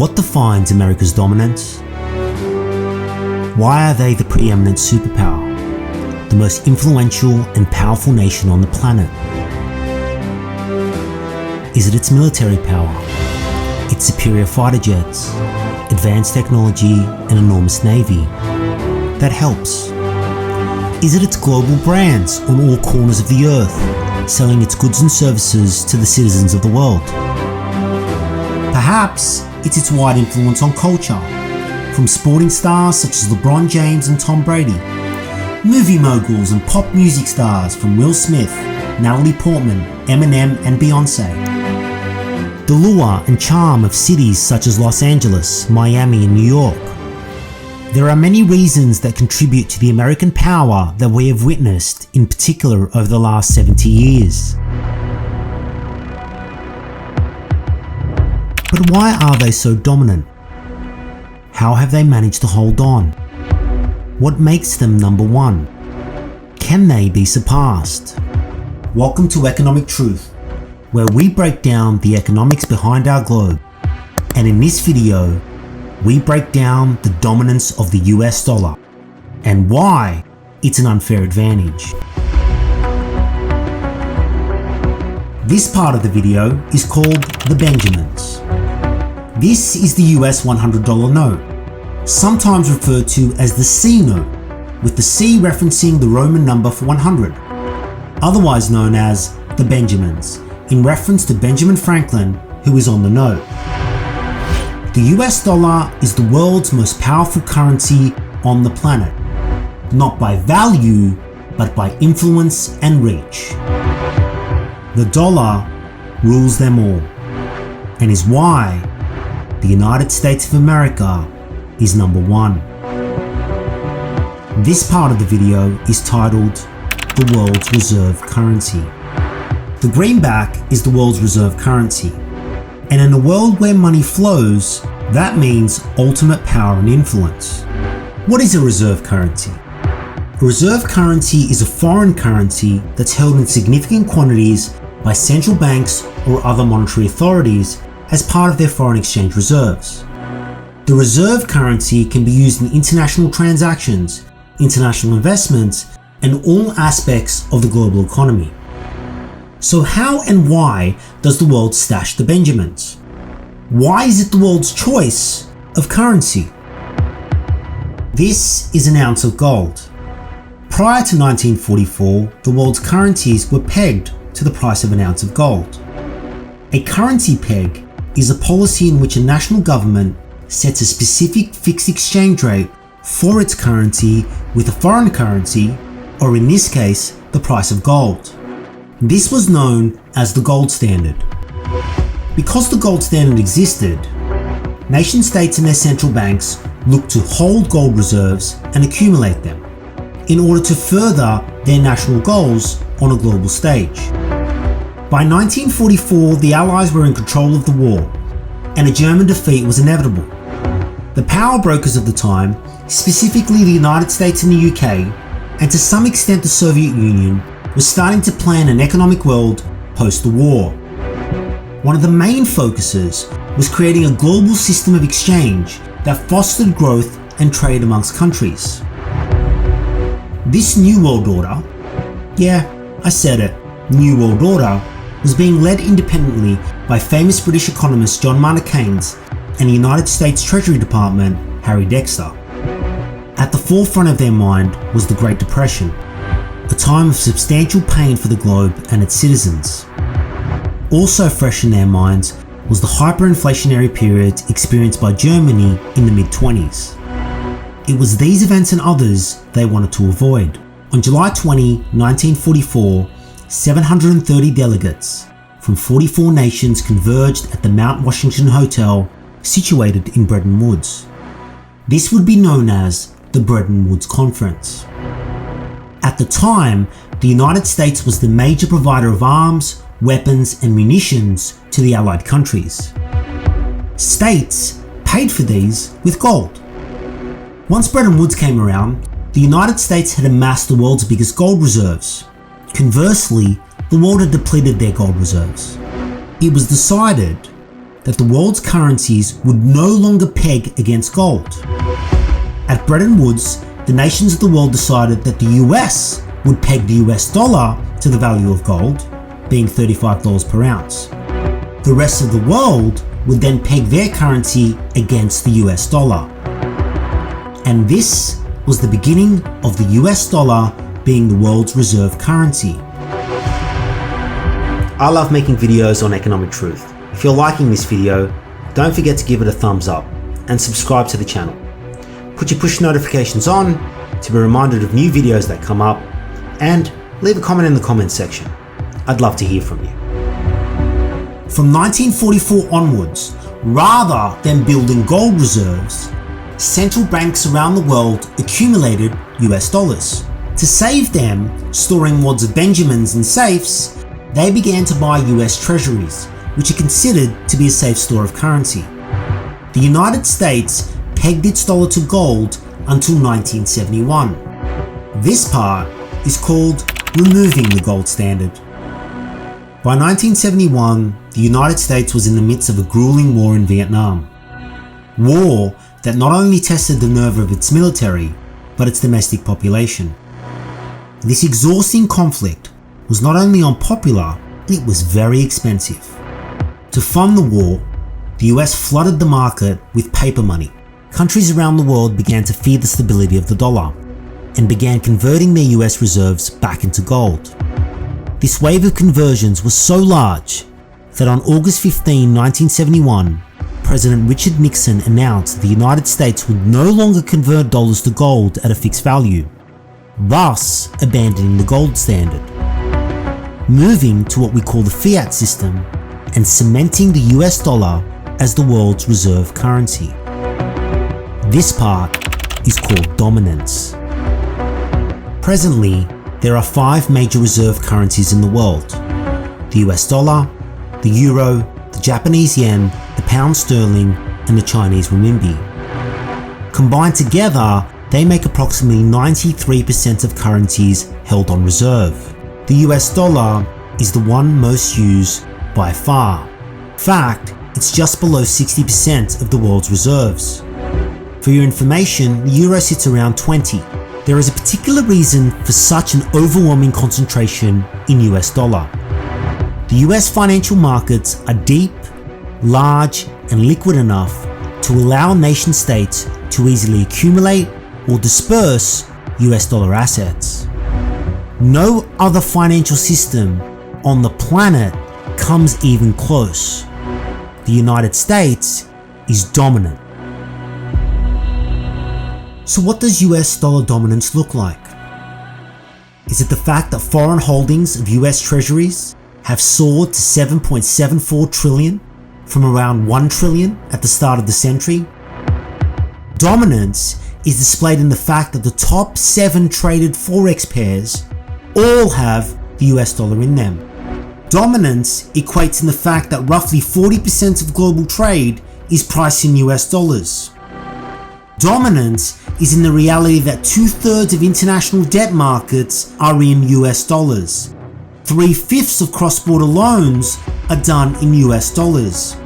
What defines America's dominance? Why are they the preeminent superpower, the most influential and powerful nation on the planet? Is it its military power, its superior fighter jets, advanced technology, and enormous navy that helps? Is it its global brands on all corners of the earth, selling its goods and services to the citizens of the world? Perhaps it's its wide influence on culture, from sporting stars such as LeBron James and Tom Brady, movie moguls and pop music stars from Will Smith, Natalie Portman, Eminem and Beyonce. The lure and charm of cities such as Los Angeles, Miami and New York. There are many reasons that contribute to the American power that we have witnessed, in particular over the last 70 years. But why are they so dominant? How have they managed to hold on? What makes them number one? Can they be surpassed? Welcome to Economic Truth, where we break down the economics behind our globe. And in this video, we break down the dominance of the US dollar and why it's an unfair advantage. This part of the video is called the Benjamins. This is the US $100 note, sometimes referred to as the C note, with the C referencing the Roman number for 100, otherwise known as the Benjamins, in reference to Benjamin Franklin, who is on the note. The US dollar is the world's most powerful currency on the planet, not by value, but by influence and reach. The dollar rules them all, and is why the United States of America is number one. This part of the video is titled The World's Reserve Currency. The greenback is the world's reserve currency, and in a world where money flows, that means ultimate power and influence. What is a reserve currency? A reserve currency is a foreign currency that's held in significant quantities by central banks or other monetary authorities as part of their foreign exchange reserves. The reserve currency can be used in international transactions, international investments, and all aspects of the global economy. So how and why does the world stash the Benjamins? Why is it the world's choice of currency? This is an ounce of gold. Prior to 1944, the world's currencies were pegged to the price of an ounce of gold. A currency peg is a policy in which a national government sets a specific fixed exchange rate for its currency with a foreign currency, or in this case, the price of gold. This was known as the gold standard. Because the gold standard existed, nation states and their central banks looked to hold gold reserves and accumulate them in order to further their national goals on a global stage. By 1944, the Allies were in control of the war, and a German defeat was inevitable. The power brokers of the time, specifically the United States and the UK, and to some extent the Soviet Union, were starting to plan an economic world post the war. One of the main focuses was creating a global system of exchange that fostered growth and trade amongst countries. This New World Order, yeah, I said it, New World Order, was being led independently by famous British economist John Maynard Keynes and the United States Treasury Department Harry Dexter. At the forefront of their mind was the Great Depression, a time of substantial pain for the globe and its citizens. Also fresh in their minds was the hyperinflationary period experienced by Germany in the mid-20s. It was these events and others they wanted to avoid. On July 20, 1944, 730 delegates from 44 nations converged at the Mount Washington Hotel situated in Bretton Woods. This would be known as the Bretton Woods Conference. At the time, the United States was the major provider of arms, weapons and munitions to the Allied countries. States paid for these with gold. Once Bretton Woods came around, the United States had amassed the world's biggest gold reserves. Conversely, the world had depleted their gold reserves. It was decided, that the world's currencies would no longer peg against gold. At Bretton Woods, the nations of the world decided that the US would peg the US dollar to the value of gold, being $35 per ounce. The rest of the world would then peg their currency against the US dollar. And this was the beginning of the US dollar being the world's reserve currency. I love making videos on economic truth. If you're liking this video, don't forget to give it a thumbs up and subscribe to the channel. Put your push notifications on to be reminded of new videos that come up, and leave a comment in the comments section. I'd love to hear from you. From 1944 onwards, rather than building gold reserves, central banks around the world accumulated US dollars. To save them storing wads of Benjamins in safes, they began to buy US treasuries, which are considered to be a safe store of currency. The United States pegged its dollar to gold until 1971. This part is called removing the gold standard. By 1971, the United States was in the midst of a grueling war in Vietnam. War that not only tested the nerve of its military, but its domestic population. This exhausting conflict was not only unpopular, it was very expensive. To fund the war, the US flooded the market with paper money. Countries around the world began to fear the stability of the dollar and began converting their US reserves back into gold. This wave of conversions was so large that on August 15, 1971, President Richard Nixon announced the United States would no longer convert dollars to gold at a fixed value, thus abandoning the gold standard, moving to what we call the fiat system and cementing the US dollar as the world's reserve currency. This part is called dominance. Presently, there are 5 major reserve currencies in the world: the US dollar, the euro, the Japanese yen, the pound sterling, and the Chinese renminbi. Combined together, they make approximately 93% of currencies held on reserve. The US dollar is the one most used by far. In fact, it's just below 60% of the world's reserves. For your information, the euro sits around 20. There is a particular reason for such an overwhelming concentration in US dollar. The US financial markets are deep, large, and liquid enough to allow nation states to easily accumulate or disperse US dollar assets. No other financial system on the planet comes even close. The United States is dominant. So what does US dollar dominance look like? Is it the fact that foreign holdings of US treasuries have soared to 7.74 trillion from around 1 trillion at the start of the century? Dominance is displayed in the fact that the top 7 traded forex pairs all have the US dollar in them. Dominance equates in the fact that roughly 40% of global trade is priced in US dollars. Dominance is in the reality that 2/3 of international debt markets are in US dollars. 3/5 of cross-border loans are done in US dollars.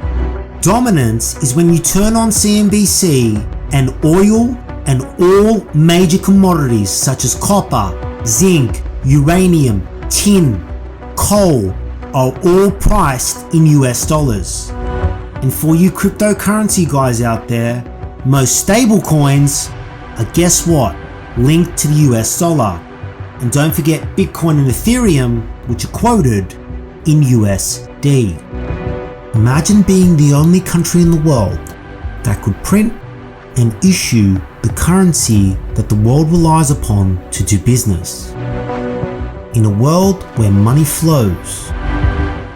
Dominance is when you turn on CNBC and oil and all major commodities such as copper, zinc, uranium, tin, coal are all priced in US dollars. And for you cryptocurrency guys out there, most stable coins are, guess what, linked to the US dollar. And don't forget Bitcoin and Ethereum, which are quoted in USD. Imagine being the only country in the world that could print and issue the currency that the world relies upon to do business. In a world where money flows,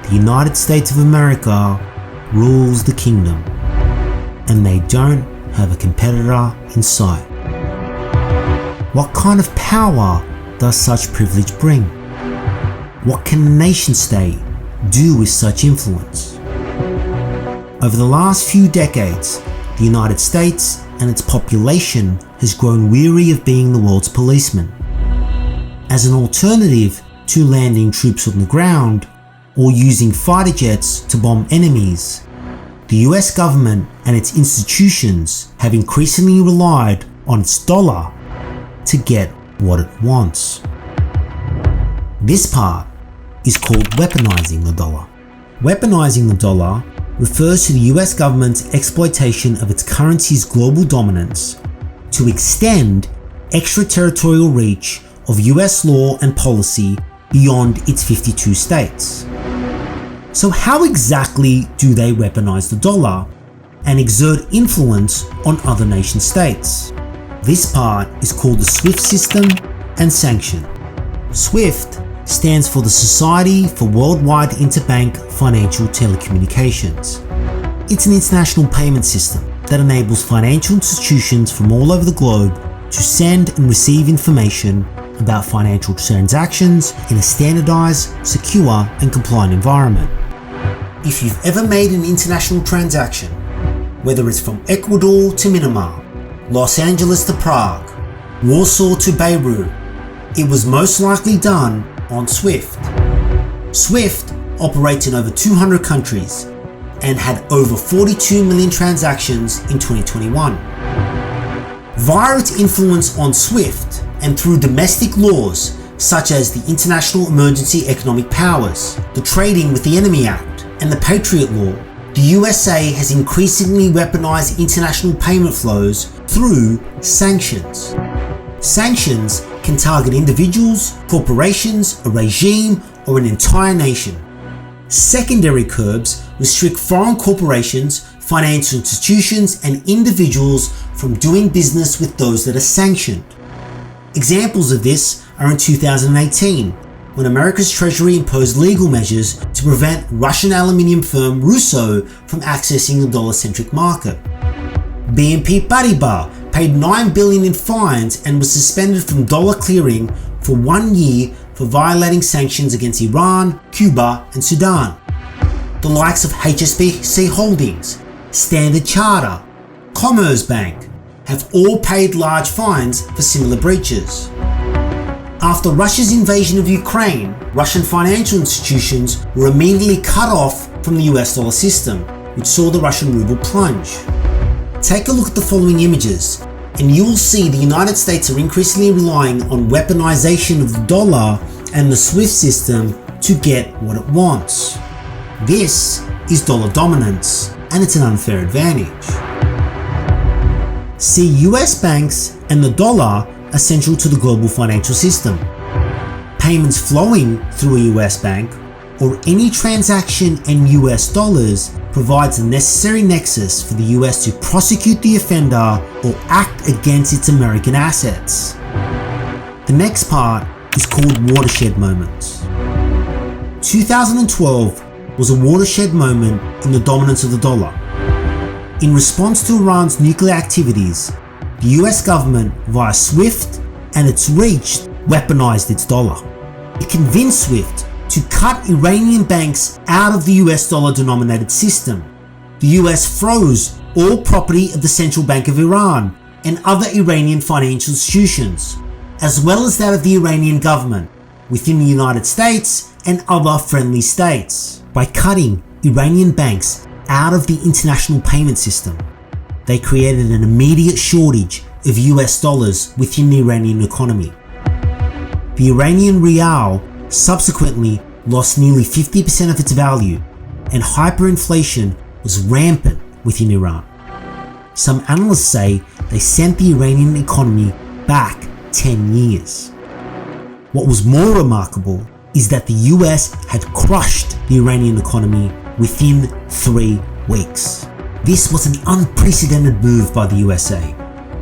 the United States of America rules the kingdom, and they don't have a competitor in sight. What kind of power does such privilege bring? What can a nation state do with such influence? Over the last few decades, the United States and its population has grown weary of being the world's policeman. As an alternative to landing troops on the ground or using fighter jets to bomb enemies, the US government and its institutions have increasingly relied on its dollar to get what it wants. This part is called weaponizing the dollar. Weaponizing the dollar refers to the US government's exploitation of its currency's global dominance to extend extraterritorial reach of US law and policy beyond its 52 states. So how exactly do they weaponize the dollar and exert influence on other nation states? This part is called the SWIFT system and sanction. SWIFT stands for the Society for Worldwide Interbank Financial Telecommunications. It's an international payment system that enables financial institutions from all over the globe to send and receive information about financial transactions in a standardized, secure, and compliant environment. If you've ever made an international transaction, whether it's from Ecuador to Myanmar, Los Angeles to Prague, Warsaw to Beirut, it was most likely done on SWIFT. SWIFT operates in over 200 countries and had over 42 million transactions in 2021. Via its influence on SWIFT and through domestic laws such as the International Emergency Economic Powers, the Trading with the Enemy Act, and the Patriot Law, the USA has increasingly weaponized international payment flows through sanctions. Sanctions can target individuals, corporations, a regime, or an entire nation. Secondary curbs restrict foreign corporations, financial institutions, and individuals from doing business with those that are sanctioned. Examples of this are in 2018, when America's Treasury imposed legal measures to prevent Russian aluminium firm Russo from accessing the dollar-centric market. BNP Paribas paid $9 billion in fines and was suspended from dollar clearing for 1 year for violating sanctions against Iran, Cuba, and Sudan. The likes of HSBC Holdings, Standard Chartered, Commerzbank have all paid large fines for similar breaches. After Russia's invasion of Ukraine, Russian financial institutions were immediately cut off from the US dollar system, which saw the Russian ruble plunge. Take a look at the following images, and you will see the United States are increasingly relying on weaponization of the dollar and the SWIFT system to get what it wants. This is dollar dominance, and it's an unfair advantage. See, US banks and the dollar are central to the global financial system. Payments flowing through a US bank or any transaction in US dollars provides a necessary nexus for the US to prosecute the offender or act against its American assets. The next part is called watershed moments. 2012 was a watershed moment in the dominance of the dollar. In response to Iran's nuclear activities, the US government, via SWIFT and its reach, weaponized its dollar. It convinced SWIFT to cut Iranian banks out of the US dollar denominated system. The US froze all property of the Central Bank of Iran and other Iranian financial institutions, as well as that of the Iranian government within the United States and other friendly states. By cutting Iranian banks out of the international payment system, they created an immediate shortage of US dollars within the Iranian economy. The Iranian rial subsequently lost nearly 50% of its value, and hyperinflation was rampant within Iran. Some analysts say they sent the Iranian economy back 10 years. What was more remarkable is that the US had crushed the Iranian economy within 3 weeks. This was an unprecedented move by the USA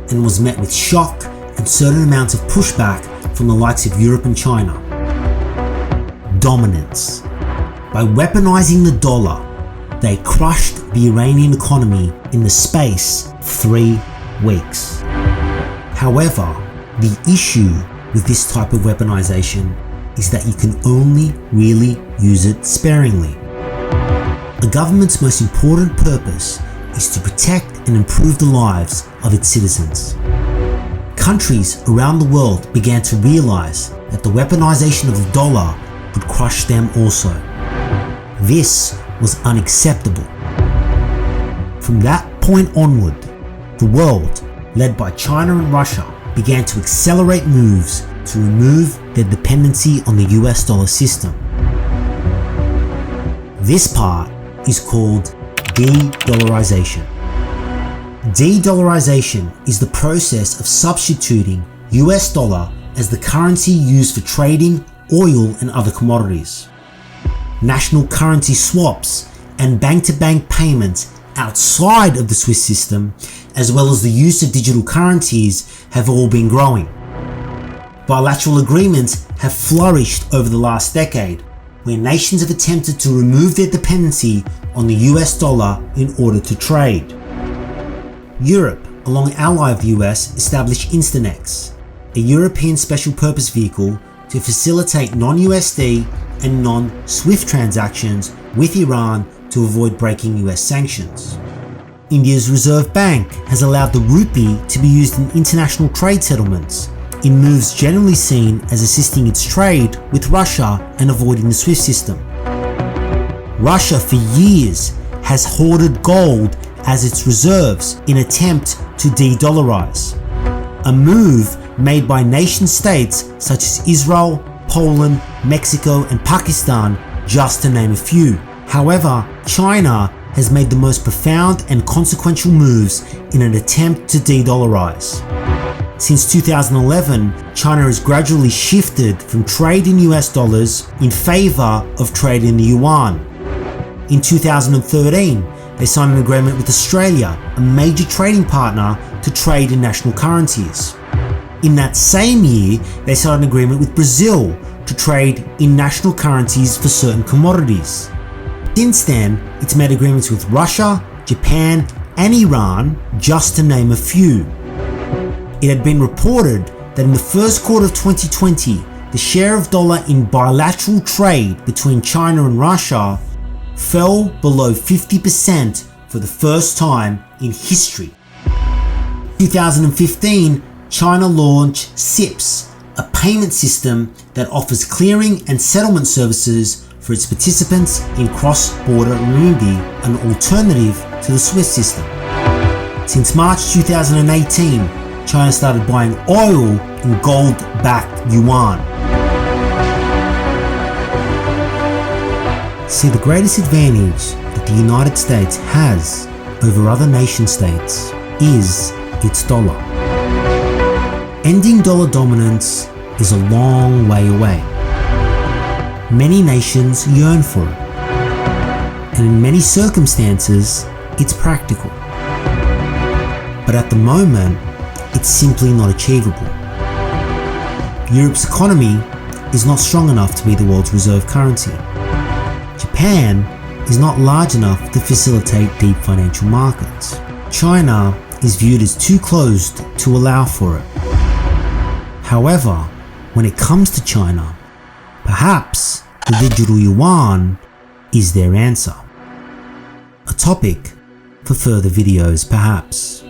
and was met with shock and certain amounts of pushback from the likes of Europe and China. Dominance. By weaponizing the dollar, they crushed the Iranian economy in the space of 3 weeks. However, the issue with this type of weaponization is that you can only really use it sparingly. The government's most important purpose is to protect and improve the lives of its citizens. Countries around the world began to realize that the weaponization of the dollar would crush them also. This was unacceptable. From that point onward, the world, led by China and Russia, began to accelerate moves to remove their dependency on the US dollar system. This part is called De-Dollarization. De-Dollarization is the process of substituting US dollar as the currency used for trading oil and other commodities. National currency swaps and bank-to-bank payments outside of the Swiss system, as well as the use of digital currencies, have all been growing. Bilateral agreements have flourished over the last decade, where nations have attempted to remove their dependency on the US dollar in order to trade. Europe, a long ally of the US, established Instinex, a European special purpose vehicle to facilitate non-USD and non-SWIFT transactions with Iran to avoid breaking US sanctions. India's Reserve Bank has allowed the rupee to be used in international trade settlements, in moves generally seen as assisting its trade with Russia and avoiding the SWIFT system. Russia for years has hoarded gold as its reserves in attempt to de-dollarize, a move made by nation states such as Israel, Poland, Mexico and Pakistan, just to name a few. However, China has made the most profound and consequential moves in an attempt to de-dollarize. Since 2011, China has gradually shifted from trade in US dollars in favor of trade in the yuan. In 2013, they signed an agreement with Australia, a major trading partner, to trade in national currencies. In that same year, they signed an agreement with Brazil to trade in national currencies for certain commodities. Since then, it's made agreements with Russia, Japan, and Iran, just to name a few. It had been reported that in the first quarter of 2020, the share of dollar in bilateral trade between China and Russia fell below 50% for the first time in history. In 2015, China launched CIPS, a payment system that offers clearing and settlement services for its participants in cross-border renminbi, an alternative to the Swiss system. Since March 2018, China started buying oil in gold-backed yuan. See, the greatest advantage that the United States has over other nation states is its dollar. Ending dollar dominance is a long way away. Many nations yearn for it, and in many circumstances, it's practical. But at the moment, it's simply not achievable. Europe's economy is not strong enough to be the world's reserve currency. Japan is not large enough to facilitate deep financial markets. China is viewed as too closed to allow for it. However, when it comes to China, perhaps the digital yuan is their answer. A topic for further videos, perhaps.